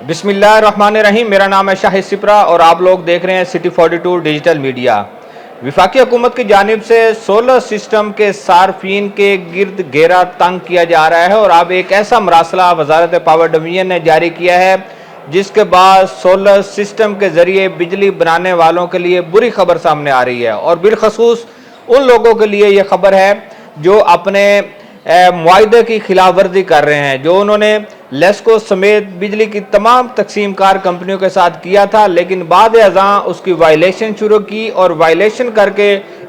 बिस्मिल्लाहिर्रहमानिर्रहीम। मेरा नाम है शाहिद सिपरा और आप लोग देख रहे हैं सिटी 42 डिजिटल मीडिया। वफाकी हुकूमत की जानिब से सोलर सिस्टम के सार्फिन के गिर्द घेरा तंग किया जा रहा है और अब एक ऐसा मरासला वजारत पावर डिवीजन ने जारी किया है जिसके बाद सोलर सिस्टम के जरिए बिजली बनाने वालों के लिए बुरी खबर सामने आ रही है और बिलखसूस उन लोगों के लिए ये खबर है जो अपने मुआहदे की खिलाफ वर्जी कर रहे हैं, जो उन्होंने लेस्को समेत बिजली की तमाम तकसीम कार कंपनियों के साथ किया था, लेकिन बाद अज़ां उसकी वायलेशन शुरू की और वायलेशन करके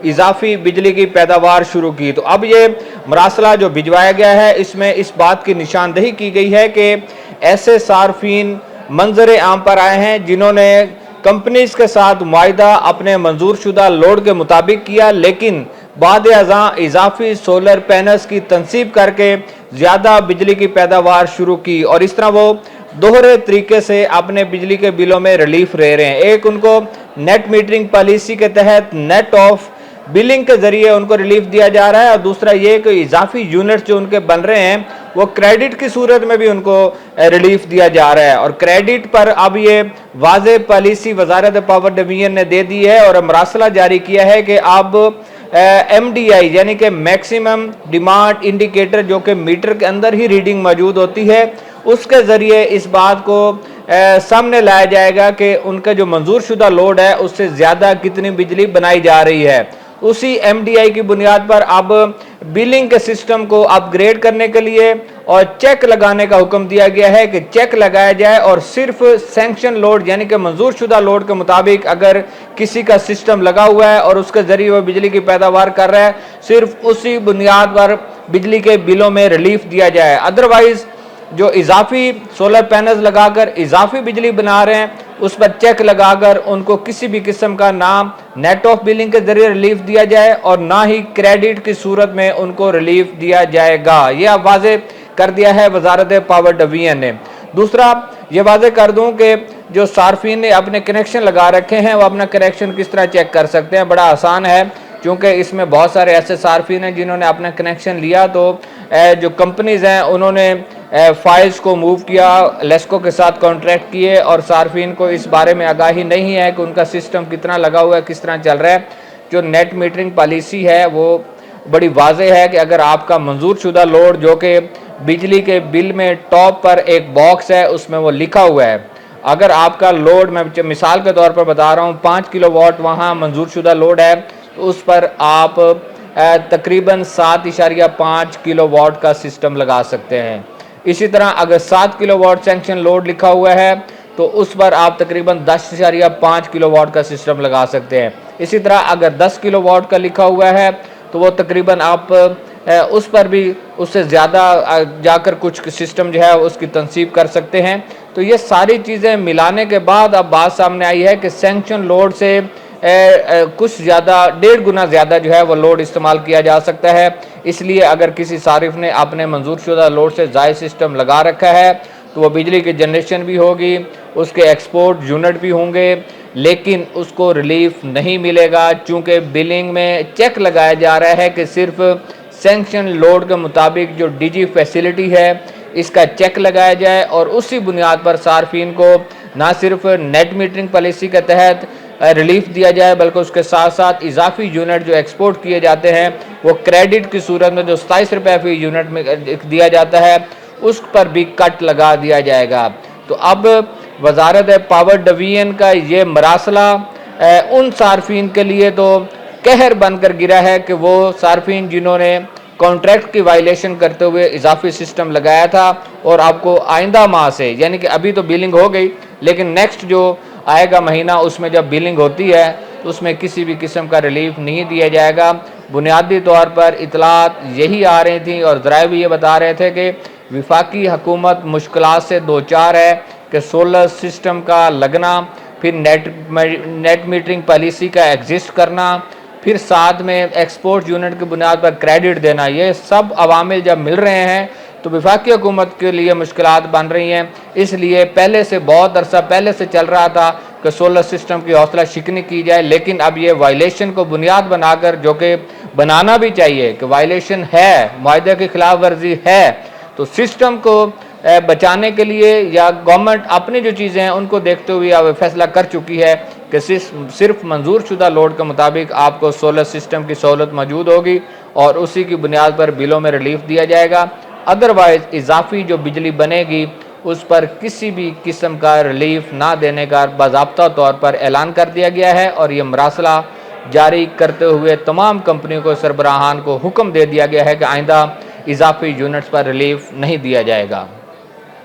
इजाफी बिजली की पैदावार शुरू की। तो अब ये मरासला जो भिजवाया गया है इसमें इस बात की निशानदही की गई है कि ऐसे सार्फिन मंजर आम पर आए हैं जिन्होंने कंपनीज के साथ मुआहदा अपने मंजूर शुदा लोड के मुताबिक किया, लेकिन बाद अज़ां इजाफी सोलर पैनल्स की तनसीब करके ज़्यादा बिजली की पैदावार शुरू की और इस तरह वो दोहरे तरीके से अपने बिजली के बिलों में रिलीफ ले रहे हैं। एक उनको नेट मीटरिंग पॉलिसी के तहत नेट ऑफ बिलिंग के जरिए उनको रिलीफ दिया जा रहा है और दूसरा ये कि इजाफी यूनिट्स जो उनके बन रहे हैं वो क्रेडिट की सूरत में भी उनको रिलीफ दिया जा रहा है और क्रेडिट पर अब ये वाज़े पॉलिसी वजारत पावर डिवीजन ने दे दी है और मरासला जारी किया है कि अब MDI यानी कि मैक्सिमम डिमांड इंडिकेटर जो कि मीटर के अंदर ही रीडिंग मौजूद होती है उसके ज़रिए इस बात को सामने लाया जाएगा कि उनका जो मंजूर शुदा लोड है उससे ज़्यादा कितनी बिजली बनाई जा रही है। उसी MDI की बुनियाद पर अब बिलिंग के सिस्टम को अपग्रेड करने के लिए और चेक लगाने का हुक्म दिया गया है कि चेक लगाया जाए और सिर्फ सैंक्शन लोड यानी कि मंजूर शुदा लोड के मुताबिक अगर किसी का सिस्टम लगा हुआ है और उसके जरिए वह बिजली की पैदावार कर रहा है सिर्फ उसी बुनियाद पर बिजली के बिलों में रिलीफ दिया जाए। अदरवाइज जो इजाफी सोलर पैनल्स लगाकर इजाफी बिजली बना रहे हैं उस पर चेक लगाकर उनको किसी भी किस्म का ना नेट ऑफ बिलिंग के जरिए रिलीफ दिया जाए और ना ही क्रेडिट की सूरत में उनको रिलीफ दिया जाएगा। यह अब वाज़े कर दिया है वजारत पावर डिवीजन ने। दूसरा ये वाज़े कर दूं कि जो सार्फिन ने अपने कनेक्शन लगा रखे हैं वो अपना कनेक्शन किस तरह चेक कर सकते हैं। बड़ा आसान है क्योंकि इसमें बहुत सारे ऐसे सार्फिन हैं जिन्होंने अपना कनेक्शन लिया तो जो कंपनीज हैं उन्होंने फाइल्स को मूव किया, लेस्को के साथ कॉन्ट्रैक्ट किए और सार्फिन को इस बारे में आगाही नहीं है कि उनका सिस्टम कितना लगा हुआ है, किस तरह चल रहा है। जो नेट मीटरिंग पॉलिसी है वो बड़ी वाज़े है कि अगर आपका मंजूर शुदा लोड जो कि बिजली के बिल में टॉप पर एक बॉक्स है उसमें वो लिखा हुआ है, अगर आपका लोड मैं मिसाल के तौर पर बता रहा हूँ 5 किलोवाट वहाँ मंजूर शुदा लोड है तो उस पर आप तकरीबन 7.5 किलोवाट का सिस्टम लगा सकते हैं। इसी तरह अगर 7 किलोवाट सैंक्शन लोड लिखा हुआ है तो उस पर आप तकरीबन 10.5 किलोवाट का सिस्टम लगा सकते हैं। इसी तरह अगर 10 किलोवाट का लिखा हुआ है तो वो तकरीबन आप उस पर भी उससे ज़्यादा जाकर कुछ सिस्टम जो है उसकी तनसीब कर सकते हैं। तो ये सारी चीज़ें मिलाने के बाद अब बात सामने आई है कि सैंक्शन लोड से कुछ ज़्यादा 1.5 गुना ज़्यादा जो है वो लोड इस्तेमाल किया जा सकता है। इसलिए अगर किसी सारिफ ने अपने मंजूर शुदा लोड से ज़ायद सिस्टम लगा रखा है तो वो बिजली की जनरेशन भी होगी, उसके एक्सपोर्ट यूनिट भी होंगे, लेकिन उसको रिलीफ नहीं मिलेगा चूँकि बिलिंग में चेक लगाया जा रहा है कि सिर्फ सैंक्शन लोड के मुताबिक जो DG फैसिलिटी है इसका चेक लगाया जाए और उसी बुनियाद पर सार्फिन को ना सिर्फ नेट मीटरिंग पॉलिसी के तहत रिलीफ दिया जाए बल्कि उसके साथ साथ इजाफी यूनिट जो एक्सपोर्ट किए जाते हैं वो क्रेडिट की सूरत में जो 27 रुपये फी यूनिट में दिया जाता है उस पर भी कट लगा दिया जाएगा। तो अब वजारत पावर डिवीजन का ये मरासला उन सार्फिन के लिए तो कहर बनकर गिरा है कि वो सार्फिन जिन्होंने कॉन्ट्रैक्ट की वायलेशन करते हुए इजाफी सिस्टम लगाया था और आपको आइंदा माह से यानी कि अभी तो बिलिंग हो गई लेकिन नेक्स्ट जो आएगा महीना उसमें जब बिलिंग होती है तो उसमें किसी भी किस्म का रिलीफ नहीं दिया जाएगा। बुनियादी तौर पर इतलात यही आ रही थी और ज़राए भी ये बता रहे थे कि वफाकी हुकूमत मुश्किलात से दो चार है कि सोलर सिस्टम का लगना, फिर नेट मीटरिंग पॉलिसी का एग्जिस्ट करना, फिर साथ में एक्सपोर्ट यूनिट की बुनियाद पर क्रेडिट देना, ये सब अवामिल जब मिल रहे हैं तो वफाकी हुकूमत के लिए मुश्किलात बन रही हैं। इसलिए पहले से बहुत अरसा पहले से चल रहा था कि सोलर सिस्टम की हौसला शिकनी की जाए, लेकिन अब ये वायलेशन को बुनियाद बनाकर जो कि बनाना भी चाहिए कि वायलेशन है, मुआहदे की खिलाफ वर्जी है तो सिस्टम को بچانے کے لیے یا گورنمنٹ اپنی جو چیزیں ہیں ان کو دیکھتے ہوئے اب فیصلہ کر چکی ہے کہ صرف منظور شدہ لوڈ کے مطابق آپ کو سولر سسٹم کی سہولت موجود ہوگی اور اسی کی بنیاد پر بلوں میں ریلیف دیا جائے گا. ادروائز اضافی جو بجلی بنے گی اس پر کسی بھی قسم کا ریلیف نہ دینے کا باضابطہ طور پر اعلان کر دیا گیا ہے اور یہ مراسلہ جاری کرتے ہوئے تمام کمپنیوں کو سربراہان کو حکم دے دیا گیا ہے کہ آئندہ اضافی یونٹس پر ریلیف نہیں دیا جائے گا.